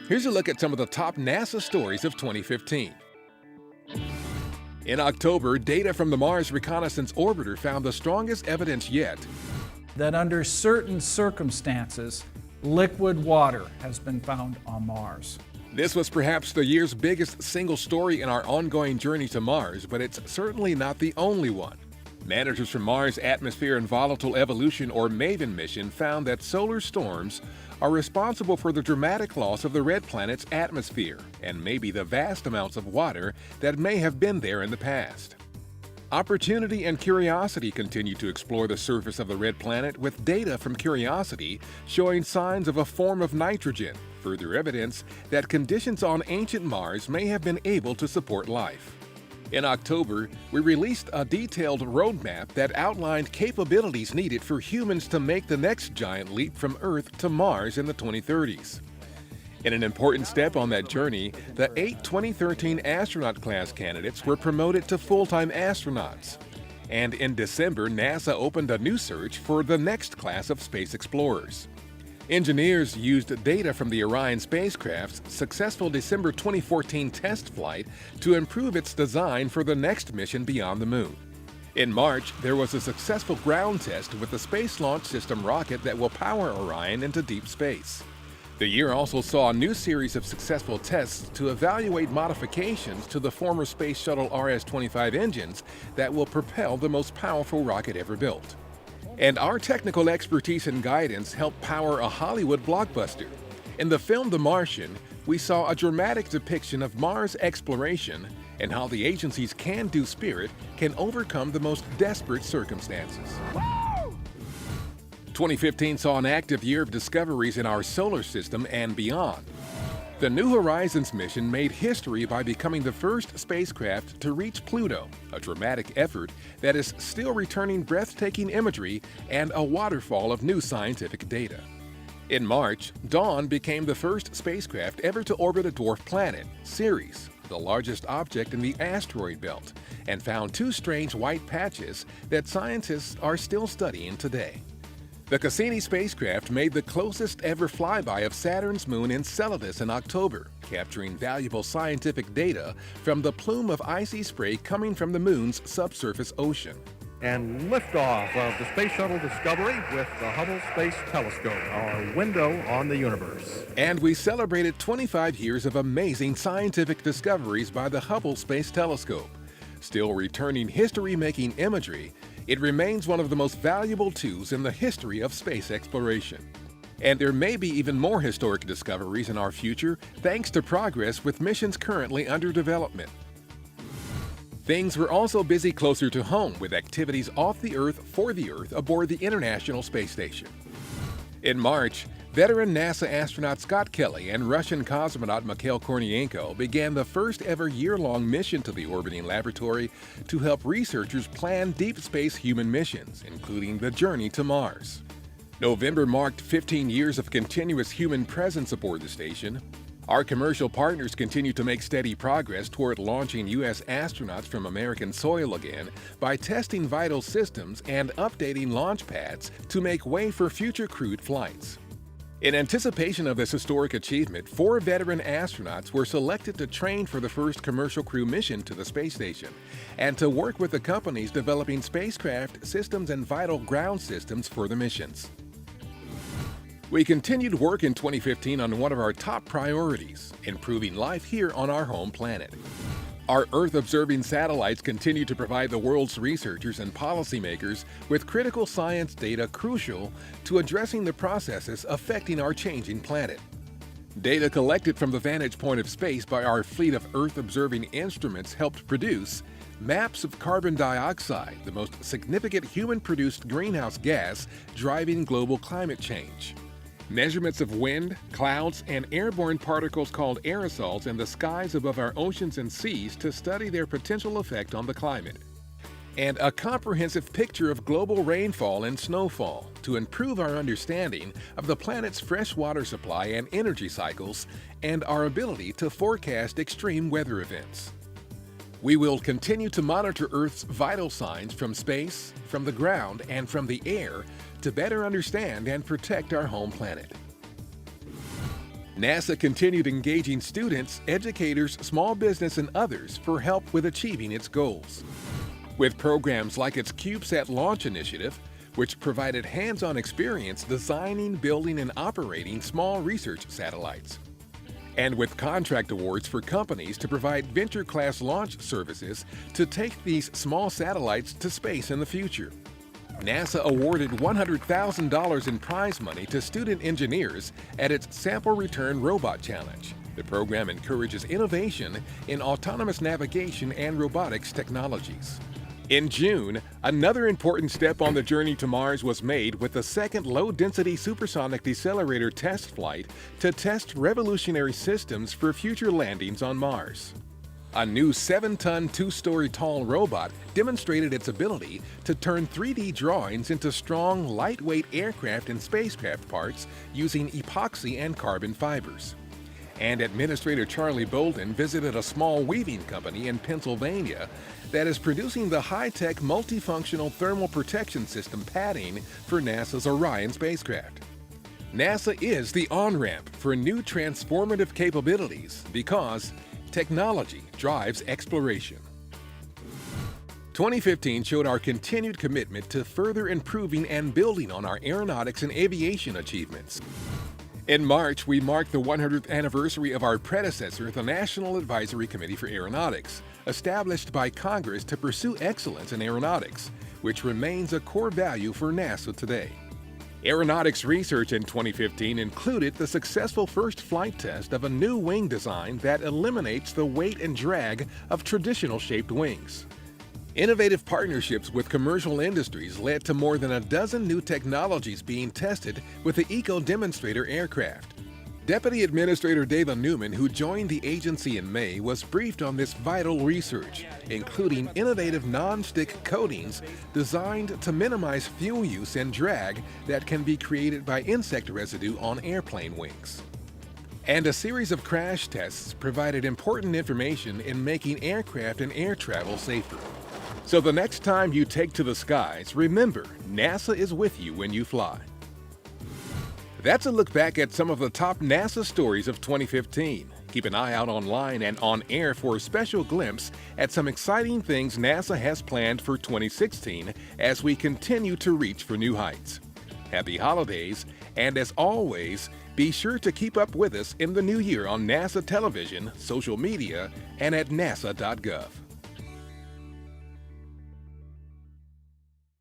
Here's a look at some of the top NASA stories of 2015. In October, data from the Mars Reconnaissance Orbiter found the strongest evidence yet that under certain circumstances, liquid water has been found on Mars. This was perhaps the year's biggest single story in our ongoing journey to Mars, but it's certainly not the only one. Managers from Mars Atmosphere and Volatile Evolution, or MAVEN mission, found that solar storms are responsible for the dramatic loss of the red planet's atmosphere and maybe the vast amounts of water that may have been there in the past. Opportunity and Curiosity continue to explore the surface of the red planet with data from Curiosity showing signs of a form of nitrogen, further evidence that conditions on ancient Mars may have been able to support life. In October, we released a detailed roadmap that outlined capabilities needed for humans to make the next giant leap from Earth to Mars in the 2030s. In an important step on that journey, the 8 2013 astronaut class candidates were promoted to full-time astronauts. And in December, NASA opened a new search for the next class of space explorers. Engineers used data from the Orion spacecraft's successful December 2014 test flight to improve its design for the next mission beyond the Moon. In March, there was a successful ground test with the Space Launch System rocket that will power Orion into deep space. The year also saw a new series of successful tests to evaluate modifications to the former Space Shuttle RS-25 engines that will propel the most powerful rocket ever built. And our technical expertise and guidance helped power a Hollywood blockbuster. In the film The Martian, we saw a dramatic depiction of Mars exploration and how the agency's can-do spirit can overcome the most desperate circumstances. 2015 saw an active year of discoveries in our solar system and beyond. The New Horizons mission made history by becoming the first spacecraft to reach Pluto, a dramatic effort that is still returning breathtaking imagery and a waterfall of new scientific data. In March, Dawn became the first spacecraft ever to orbit a dwarf planet, Ceres, the largest object in the asteroid belt, and found two strange white patches that scientists are still studying today. The Cassini spacecraft made the closest ever flyby of Saturn's moon Enceladus in October, capturing valuable scientific data from the plume of icy spray coming from the moon's subsurface ocean. And liftoff of the Space Shuttle Discovery with the Hubble Space Telescope, our window on the universe. And we celebrated 25 years of amazing scientific discoveries by the Hubble Space Telescope. Still returning history-making imagery, it remains one of the most valuable tools in the history of space exploration. And there may be even more historic discoveries in our future thanks to progress with missions currently under development. Things were also busy closer to home with activities off the Earth for the Earth aboard the International Space Station. In March, veteran NASA astronaut Scott Kelly and Russian cosmonaut Mikhail Kornienko began the first ever year-long mission to the orbiting laboratory to help researchers plan deep space human missions, including the journey to Mars. November marked 15 years of continuous human presence aboard the station. Our commercial partners continue to make steady progress toward launching U.S. astronauts from American soil again by testing vital systems and updating launch pads to make way for future crewed flights. In anticipation of this historic achievement, 4 veteran astronauts were selected to train for the first commercial crew mission to the space station and to work with the companies developing spacecraft, systems, and vital ground systems for the missions. We continued work in 2015 on one of our top priorities, improving life here on our home planet. Our Earth-observing satellites continue to provide the world's researchers and policymakers with critical science data crucial to addressing the processes affecting our changing planet. Data collected from the vantage point of space by our fleet of Earth-observing instruments helped produce maps of carbon dioxide, the most significant human-produced greenhouse gas driving global climate change. Measurements of wind, clouds, and airborne particles called aerosols in the skies above our oceans and seas to study their potential effect on the climate. And a comprehensive picture of global rainfall and snowfall to improve our understanding of the planet's freshwater supply and energy cycles and our ability to forecast extreme weather events. We will continue to monitor Earth's vital signs from space, from the ground, and from the air to better understand and protect our home planet. NASA continued engaging students, educators, small business, and others for help with achieving its goals. With programs like its CubeSat launch initiative, which provided hands-on experience designing, building, and operating small research satellites. And with contract awards for companies to provide venture-class launch services to take these small satellites to space in the future. NASA awarded $100,000 in prize money to student engineers at its Sample Return Robot Challenge. The program encourages innovation in autonomous navigation and robotics technologies. In June, another important step on the journey to Mars was made with the second low-density supersonic decelerator test flight to test revolutionary systems for future landings on Mars. A new 7-ton, 2-story tall robot demonstrated its ability to turn 3D drawings into strong, lightweight aircraft and spacecraft parts using epoxy and carbon fibers. And Administrator Charlie Bolden visited a small weaving company in Pennsylvania that is producing the high-tech multifunctional thermal protection system padding for NASA's Orion spacecraft. NASA is the on-ramp for new transformative capabilities because technology drives exploration. 2015 showed our continued commitment to further improving and building on our aeronautics and aviation achievements. In March, we marked the 100th anniversary of our predecessor, the National Advisory Committee for Aeronautics, established by Congress to pursue excellence in aeronautics, which remains a core value for NASA today. Aeronautics research in 2015 included the successful first flight test of a new wing design that eliminates the weight and drag of traditional shaped wings. Innovative partnerships with commercial industries led to more than a dozen new technologies being tested with the Eco Demonstrator aircraft. Deputy Administrator Dava Newman, who joined the agency in May, was briefed on this vital research, including innovative non-stick coatings designed to minimize fuel use and drag that can be created by insect residue on airplane wings. And a series of crash tests provided important information in making aircraft and air travel safer. So the next time you take to the skies, remember, NASA is with you when you fly. That's a look back at some of the top NASA stories of 2015. Keep an eye out online and on air for a special glimpse at some exciting things NASA has planned for 2016 as we continue to reach for new heights. Happy holidays, and as always, be sure to keep up with us in the new year on NASA television, social media, and at nasa.gov.